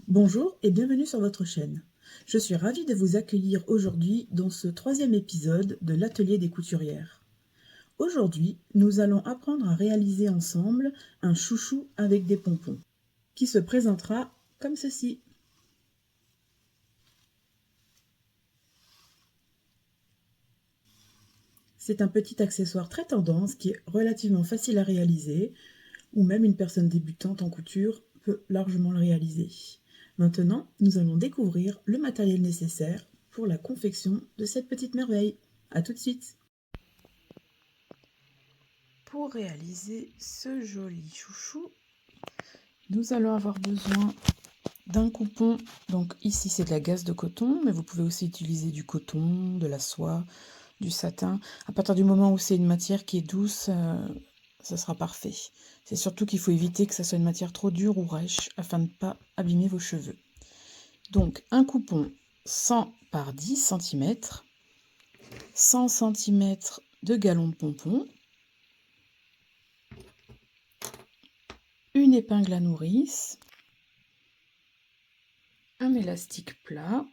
Bonjour et bienvenue sur votre chaîne. Je suis ravie de vous accueillir aujourd'hui dans ce troisième épisode de l'atelier des couturières. Aujourd'hui, nous allons apprendre à réaliser ensemble un chouchou avec des pompons, qui se présentera comme ceci. C'est un petit accessoire très tendance qui est relativement facile à réaliser, ou même une personne débutante en couture peut largement le réaliser. Maintenant, nous allons découvrir le matériel nécessaire pour la confection de cette petite merveille. A tout de suite! Pour réaliser ce joli chouchou, nous allons avoir besoin d'un coupon. Donc ici c'est de la gaze de coton, mais vous pouvez aussi utiliser du coton, de la soie, du satin. À partir du moment où c'est une matière qui est douce, ça sera parfait. C'est surtout qu'il faut éviter que ça soit une matière trop dure ou rêche afin de ne pas abîmer vos cheveux. Donc un coupon 100 par 10 cm, 100 cm de galon de pompon, une épingle à nourrice, un élastique plat,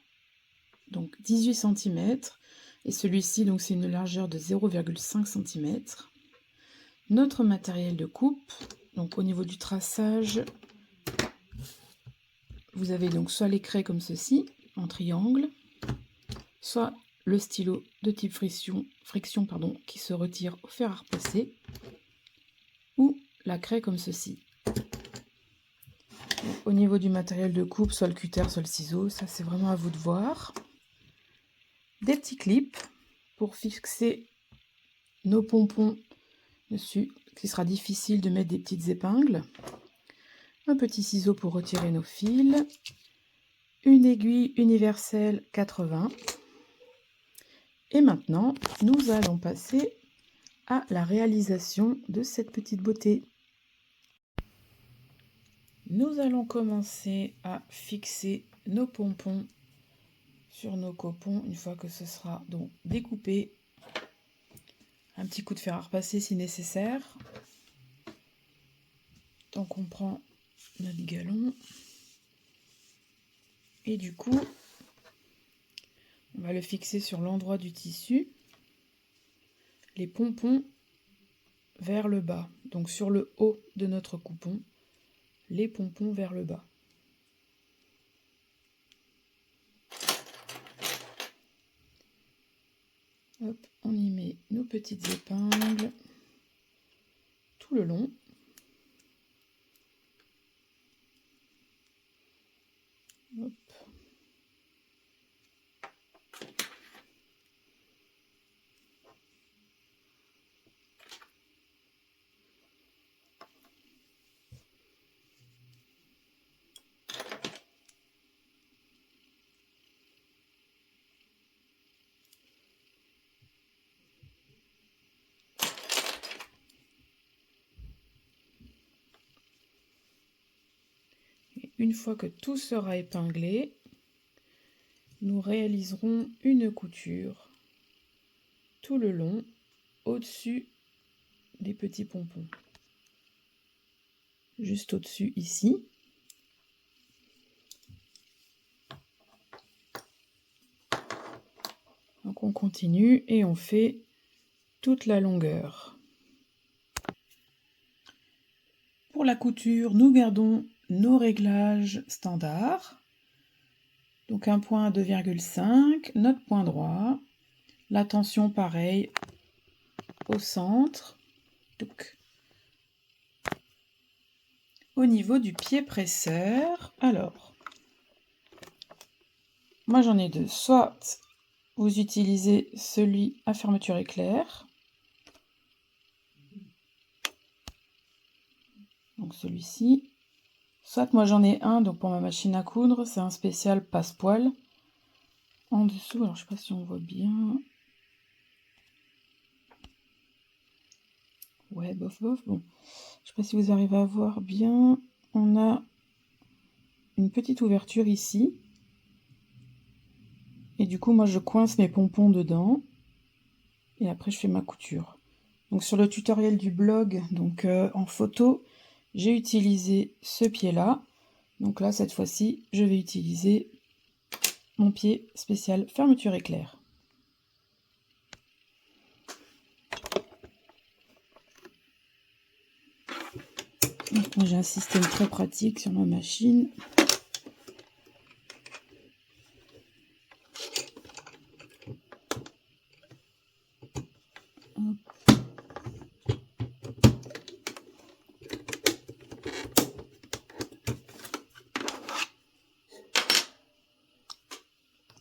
donc 18 cm, et celui-ci donc c'est une largeur de 0,5 cm. Notre matériel de coupe, donc au niveau du traçage, vous avez donc soit les craies comme ceci, en triangle, soit le stylo de type friction qui se retire au fer à repasser, ou la craie comme ceci. Au niveau du matériel de coupe, soit le cutter, soit le ciseau, ça c'est vraiment à vous de voir. Des petits clips pour fixer nos pompons dessus, qui sera difficile de mettre des petites épingles. Un petit ciseau pour retirer nos fils. Une aiguille universelle 80. Et maintenant, nous allons passer à la réalisation de cette petite beauté. Nous allons commencer à fixer nos pompons sur nos copons une fois que ce sera donc découpé. Un petit coup de fer à repasser si nécessaire. Donc on prend notre galon et du coup on va le fixer sur l'endroit du tissu, les pompons vers le bas, donc sur le haut de notre coupon, les pompons vers le bas. Hop, on y met nos petites épingles tout le long. Hop. Et une fois que tout sera épinglé, nous réaliserons une couture tout le long au-dessus des petits pompons. Juste au-dessus ici. Donc on continue et on fait toute la longueur. Pour la couture, nous gardons nos réglages standards. Donc un point à 2,5, notre point droit, la tension pareil au centre. Donc, au niveau du pied presseur, alors, moi j'en ai deux. Soit vous utilisez celui à fermeture éclair, donc celui-ci. Soit moi j'en ai un, donc pour ma machine à coudre, c'est un spécial passe-poil. En dessous, alors je sais pas si on voit bien. Ouais, bof, bof, bon. Je sais pas si vous arrivez à voir bien. On a une petite ouverture ici. Et du coup, moi je coince mes pompons dedans. Et après je fais ma couture. Donc sur le tutoriel du blog, donc en photo, j'ai utilisé ce pied-là. Donc là, cette fois-ci, je vais utiliser mon pied spécial fermeture éclair. Donc, moi, j'ai un système très pratique sur ma machine.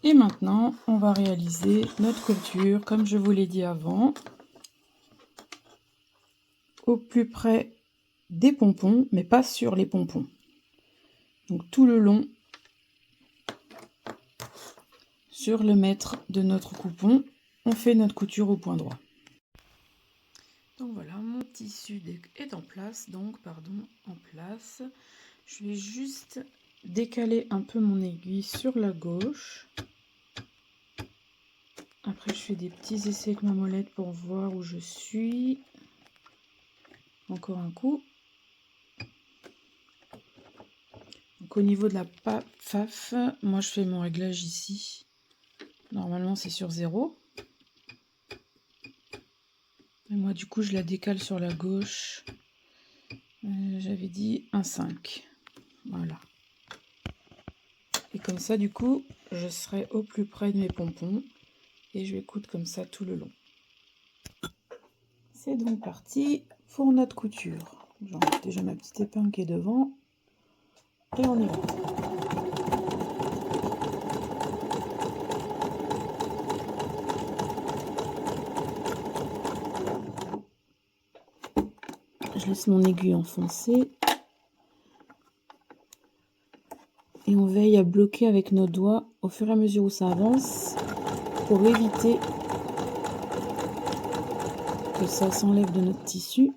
Et maintenant, on va réaliser notre couture, comme je vous l'ai dit avant, au plus près des pompons, mais pas sur les pompons. Donc tout le long, sur le mètre de notre coupon, on fait notre couture au point droit. Donc voilà, mon tissu est en place, en place. Je vais juste décaler un peu mon aiguille sur la gauche. Après, je fais des petits essais avec ma molette pour voir où je suis. Encore un coup. Donc au niveau de la faf, moi je fais mon réglage ici. Normalement c'est sur 0. Et moi du coup je la décale sur la gauche. J'avais dit 1,5. Voilà. Et comme ça du coup je serai au plus près de mes pompons. Et je vais coudre comme ça tout le long. C'est donc parti pour notre couture. J'enlève déjà ma petite épingle qui est devant. Et on y va. Je laisse mon aiguille enfoncer. Et on veille à bloquer avec nos doigts au fur et à mesure où ça avance pour éviter que ça s'enlève de notre tissu.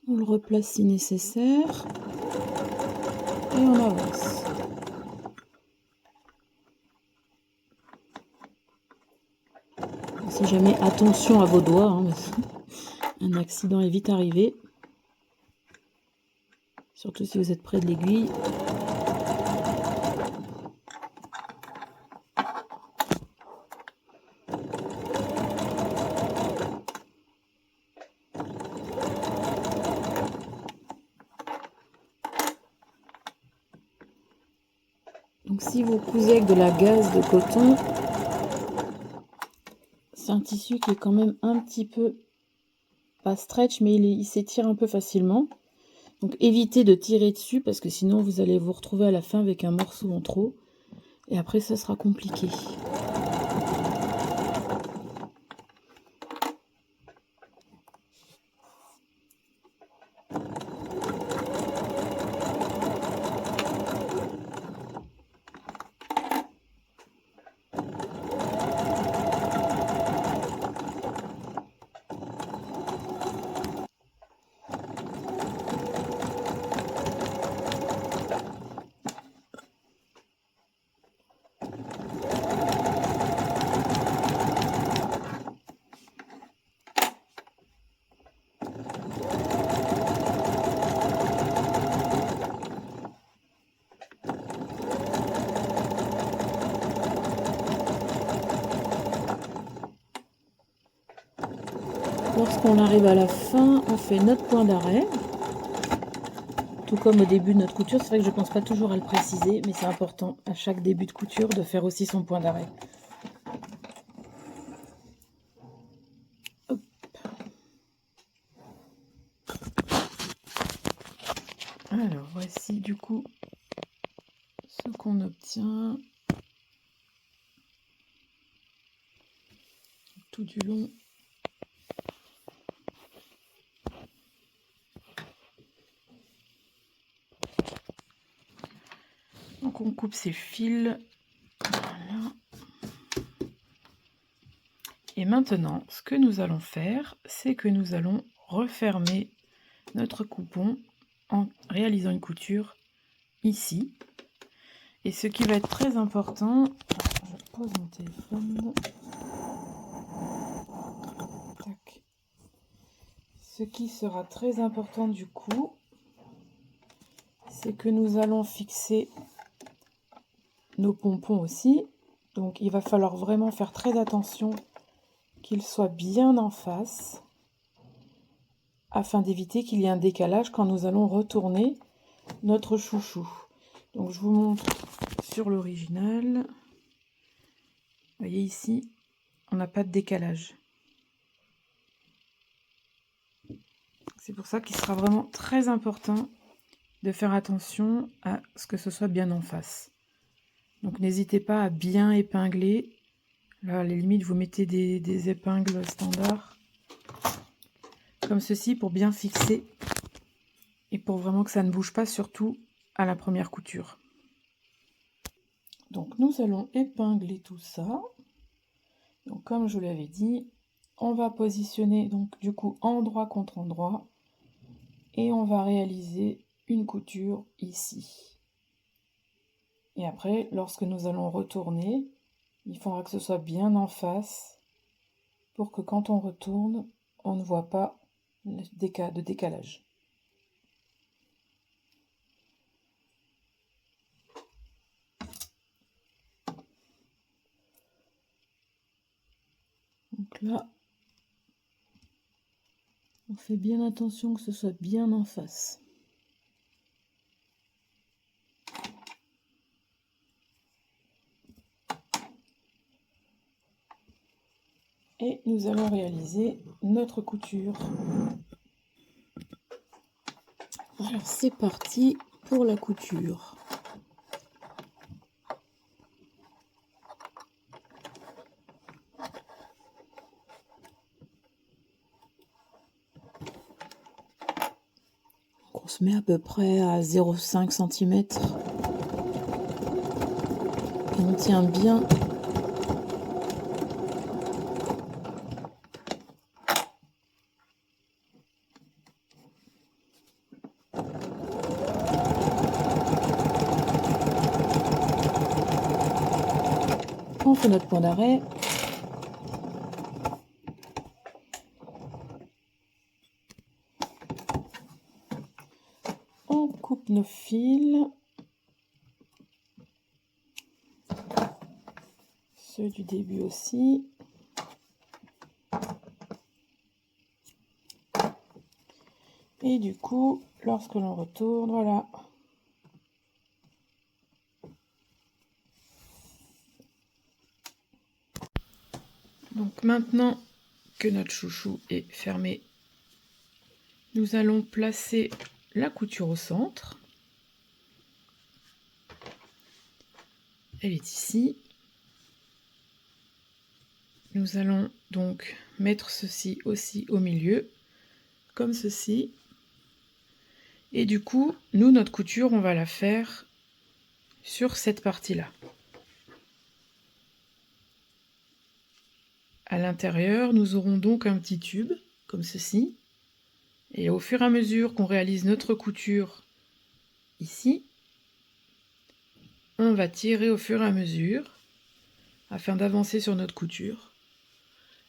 On le replace si nécessaire et on avance. Si jamais, attention à vos doigts, hein, un accident est vite arrivé. Surtout si vous êtes près de l'aiguille. Donc si vous cousez avec de la gaze de coton, c'est un tissu qui est quand même un petit peu, pas stretch, mais il s'étire un peu facilement. Donc évitez de tirer dessus parce que sinon vous allez vous retrouver à la fin avec un morceau en trop. Et après ça sera compliqué. Lorsqu'on arrive à la fin, on fait notre point d'arrêt. Tout comme au début de notre couture, c'est vrai que je ne pense pas toujours à le préciser, mais c'est important à chaque début de couture de faire aussi son point d'arrêt. Alors voici du coup ce qu'on obtient tout du long. Donc on coupe ses fils. Voilà. Et maintenant, ce que nous allons faire, c'est que nous allons refermer notre coupon en réalisant une couture ici. Et ce qui va être très important, je pose mon téléphone. Tac. Ce qui sera très important du coup, c'est que nous allons fixer nos pompons aussi. Donc il va falloir vraiment faire très attention qu'ils soient bien en face afin d'éviter qu'il y ait un décalage quand nous allons retourner notre chouchou. Donc je vous montre sur l'original. Vous voyez ici, on n'a pas de décalage. C'est pour ça qu'il sera vraiment très important de faire attention à ce que ce soit bien en face. Donc n'hésitez pas à bien épingler. Là, à la limite, vous mettez des épingles standards comme ceci pour bien fixer et pour vraiment que ça ne bouge pas, surtout à la première couture. Donc nous allons épingler tout ça. Donc comme je vous l'avais dit, on va positionner donc du coup endroit contre endroit et on va réaliser une couture ici. Et après, lorsque nous allons retourner, il faudra que ce soit bien en face pour que quand on retourne, on ne voit pas de décalage. Donc là, on fait bien attention que ce soit bien en face. Et nous allons réaliser notre couture. Alors c'est parti pour la couture. On se met à peu près à 0,5 cm. Et on tient bien. On fait notre point d'arrêt. On coupe nos fils. Ceux du début aussi. Et du coup, lorsque l'on retourne, voilà. Donc maintenant que notre chouchou est fermé, nous allons placer la couture au centre. Elle est ici. Nous allons donc mettre ceci aussi au milieu, comme ceci. Et du coup, nous, notre couture, on va la faire sur cette partie-là. À l'intérieur, nous aurons donc un petit tube, comme ceci. Et au fur et à mesure qu'on réalise notre couture ici, on va tirer au fur et à mesure, afin d'avancer sur notre couture.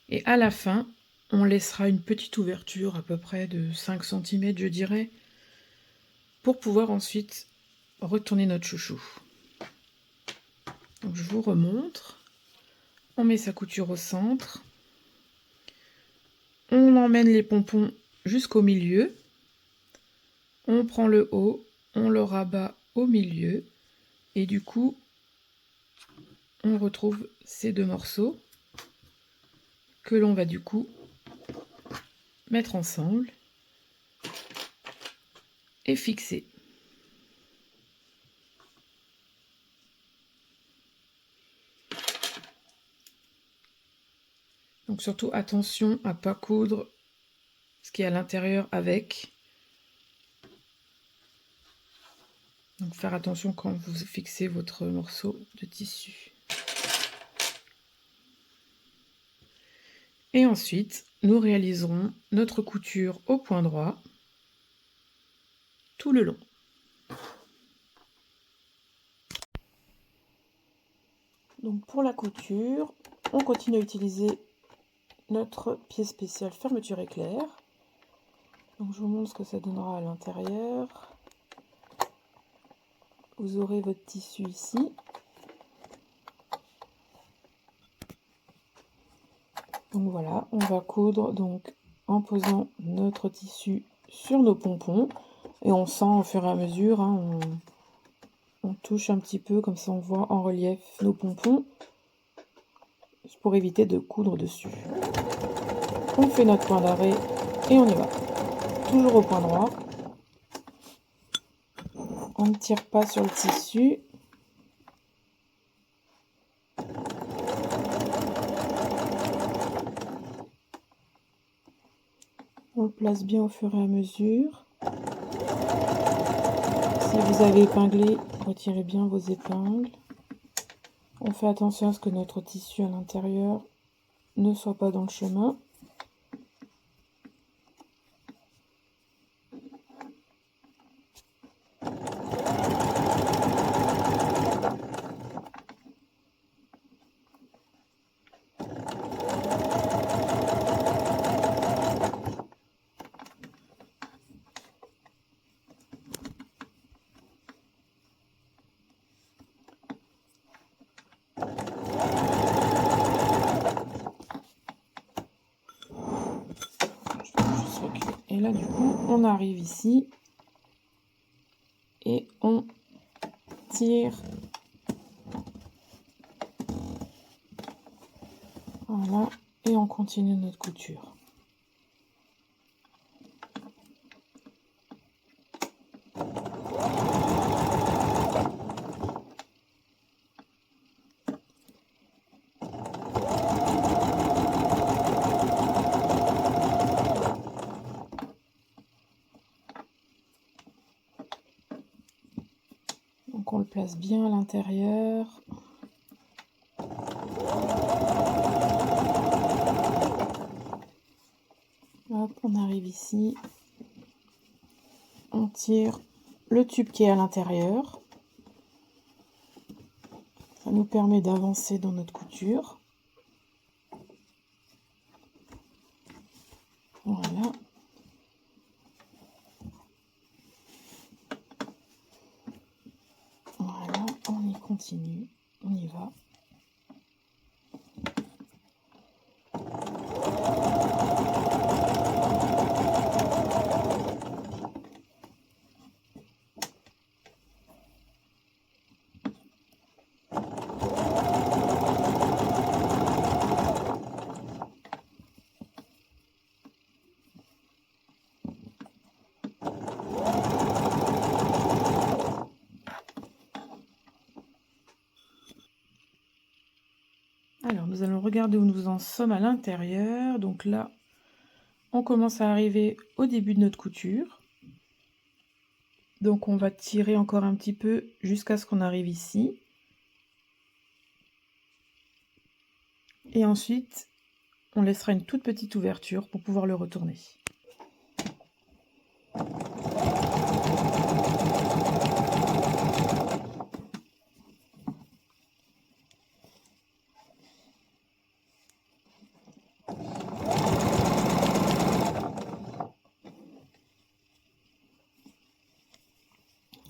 Et à la fin, on laissera une petite ouverture, à peu près de 5 cm, je dirais, pour pouvoir ensuite retourner notre chouchou. Donc je vous remontre. On met sa couture au centre. On emmène les pompons jusqu'au milieu. On prend le haut, on le rabat au milieu. Et du coup, on retrouve ces deux morceaux que l'on va du coup mettre ensemble et fixer. Donc surtout attention à ne pas coudre ce qui est à l'intérieur avec. Donc faire attention quand vous fixez votre morceau de tissu. Et ensuite, nous réaliserons notre couture au point droit tout le long. Donc pour la couture, on continue à utiliser notre pièce spéciale fermeture éclair. Donc je vous montre ce que ça donnera à l'intérieur. Vous aurez votre tissu ici. Donc voilà, on va coudre donc en posant notre tissu sur nos pompons. Et on sent au fur et à mesure, hein, on touche un petit peu, comme ça on voit en relief nos pompons, pour éviter de coudre dessus. On fait notre point d'arrêt et on y va. Toujours au point droit. On ne tire pas sur le tissu. On le place bien au fur et à mesure. Si vous avez épinglé, retirez bien vos épingles. On fait attention à ce que notre tissu à l'intérieur ne soit pas dans le chemin. Et là, du coup, on arrive ici et on tire. Voilà, et on continue notre couture. Donc on le place bien à l'intérieur. Hop, on arrive ici. On tire le tube qui est à l'intérieur. Ça nous permet d'avancer dans notre couture. Voilà. Voilà, on y continue, on y va. Alors, nous allons regarder où nous en sommes à l'intérieur. Donc là, on commence à arriver au début de notre couture. Donc on va tirer encore un petit peu jusqu'à ce qu'on arrive ici. Et ensuite, on laissera une toute petite ouverture pour pouvoir le retourner.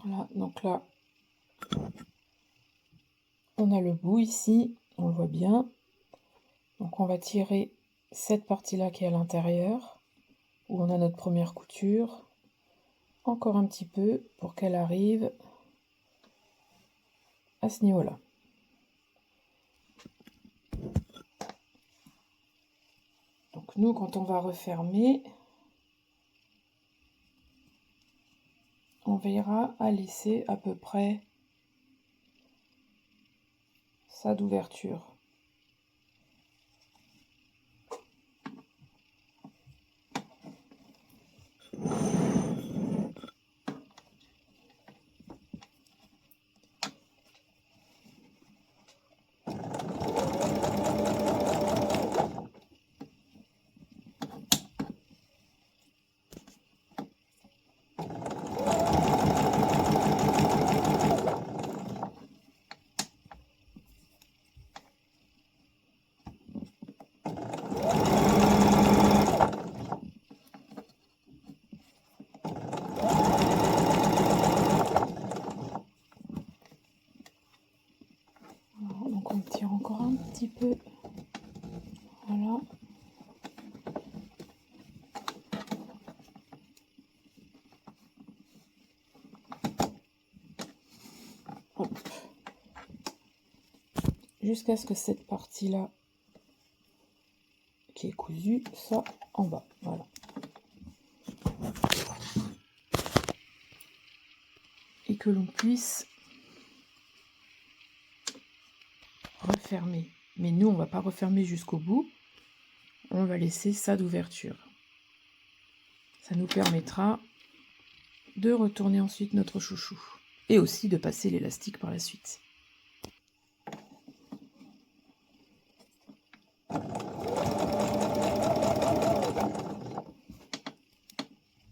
Voilà, donc là, on a le bout ici, on le voit bien. Donc on va tirer cette partie-là qui est à l'intérieur, où on a notre première couture. Encore un petit peu pour qu'elle arrive à ce niveau-là. Donc nous, quand on va refermer, on veillera à laisser à peu près ça d'ouverture. peu. Voilà. Jusqu'à ce que cette partie-là qui est cousue soit en bas. Voilà. Et que l'on puisse refermer. Mais nous, on ne va pas refermer jusqu'au bout. On va laisser ça d'ouverture. Ça nous permettra de retourner ensuite notre chouchou. Et aussi de passer l'élastique par la suite.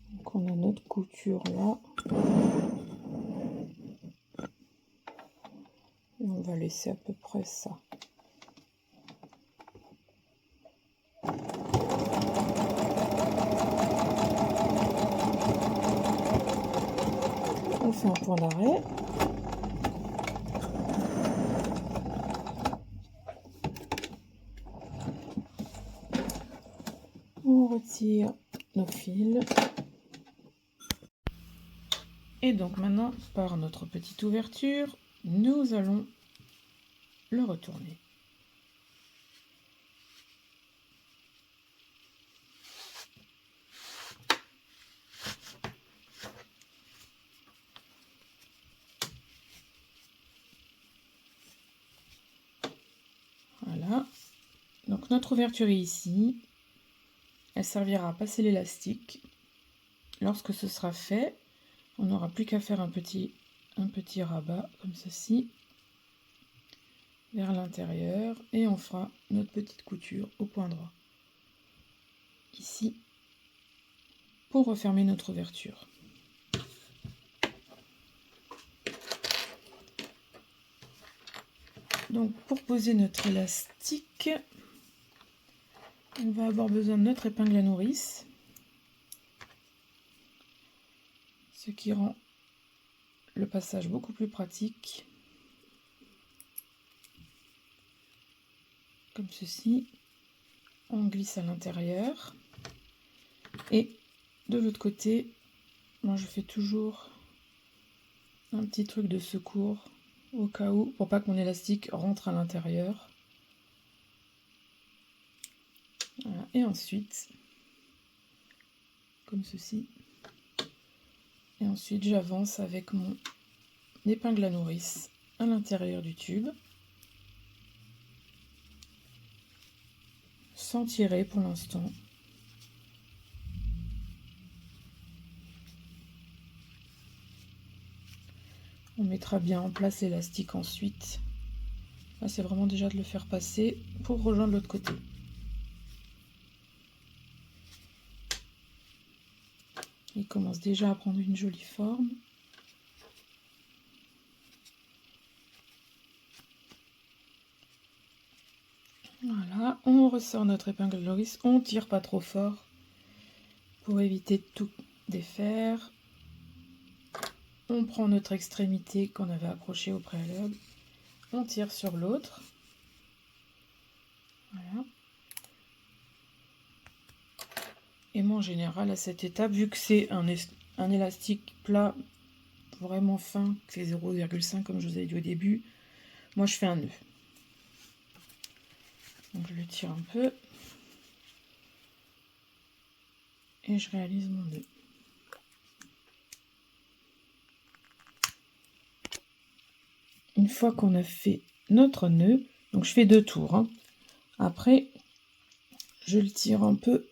Donc on a notre couture là. Et on va laisser à peu près ça. On fait un point d'arrêt. On retire nos fils. Et donc maintenant, par notre petite ouverture, nous allons le retourner. Voilà. Donc notre ouverture est ici. Elle servira à passer l'élastique. Lorsque ce sera fait, on n'aura plus qu'à faire un petit rabat comme ceci vers l'intérieur et on fera notre petite couture au point droit ici pour refermer notre ouverture. Donc pour poser notre élastique, on va avoir besoin de notre épingle à nourrice, ce qui rend le passage beaucoup plus pratique. Comme ceci, on glisse à l'intérieur et de l'autre côté, moi je fais toujours un petit truc de secours au cas où, pour pas que mon élastique rentre à l'intérieur. Voilà. Et ensuite, comme ceci, et ensuite j'avance avec mon épingle à nourrice à l'intérieur du tube, sans tirer pour l'instant. On mettra bien en place l'élastique ensuite. Là, c'est vraiment déjà de le faire passer pour rejoindre l'autre côté. Il commence déjà à prendre une jolie forme. Voilà, on ressort notre épingle à nourrice, on tire pas trop fort pour éviter de tout défaire. On prend notre extrémité qu'on avait accrochée au préalable, on tire sur l'autre. Voilà. Et moi en général à cette étape, vu que c'est un élastique plat vraiment fin, qui fait 0,5 comme je vous avais dit au début, moi je fais un nœud. Donc je le tire un peu et je réalise mon nœud. Une fois qu'on a fait notre nœud, donc je fais 2 tours, hein. Après je le tire un peu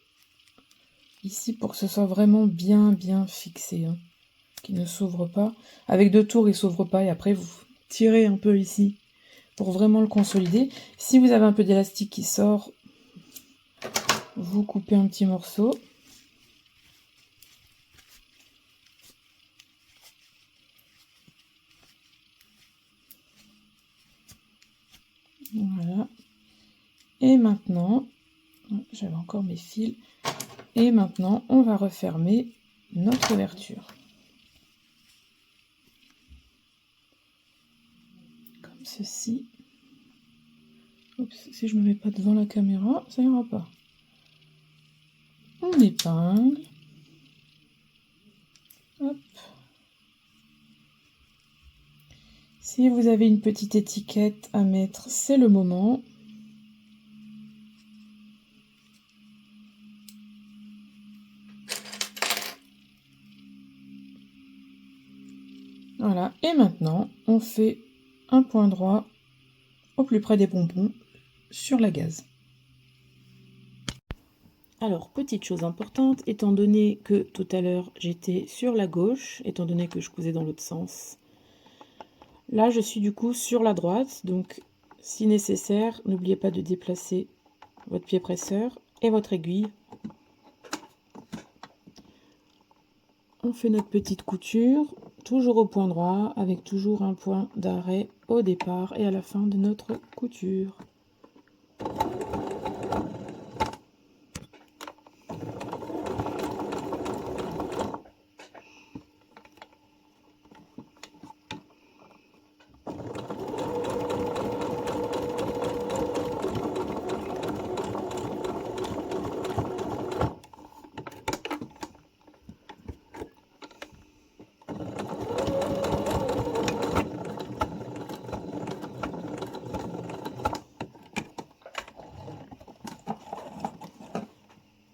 ici pour que ce soit vraiment bien fixé, hein, qu'il ne s'ouvre pas. Avec 2 tours il s'ouvre pas et après vous tirez un peu ici pour vraiment le consolider. Si vous avez un peu d'élastique qui sort, vous coupez un petit morceau. Voilà. Et maintenant, j'avais encore mes fils. Et maintenant, on va refermer notre ouverture. Comme ceci. Oups, si je me mets pas devant la caméra, ça ira pas. On épingle. Hop. Si vous avez une petite étiquette à mettre, c'est le moment. Voilà, et maintenant, on fait un point droit au plus près des pompons sur la gaze. Alors, petite chose importante, étant donné que tout à l'heure j'étais sur la gauche, étant donné que je cousais dans l'autre sens, là je suis du coup sur la droite, donc si nécessaire, n'oubliez pas de déplacer votre pied presseur et votre aiguille. On fait notre petite couture, toujours au point droit, avec toujours un point d'arrêt au départ et à la fin de notre couture.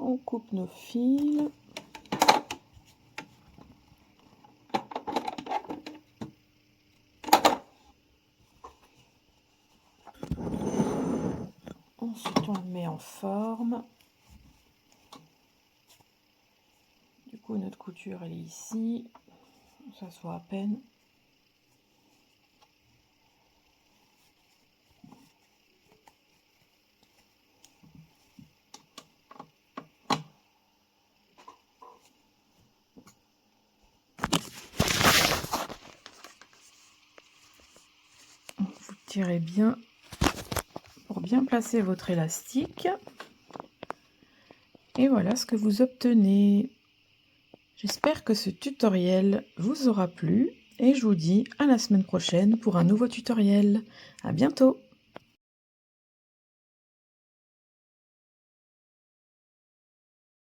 On coupe nos fils. Ensuite, on le met en forme. Du coup, notre couture, elle est ici. Ça soit à peine. Vous tirez bien pour bien placer votre élastique. Et voilà ce que vous obtenez. J'espère que ce tutoriel vous aura plu et je vous dis à la semaine prochaine pour un nouveau tutoriel. À bientôt!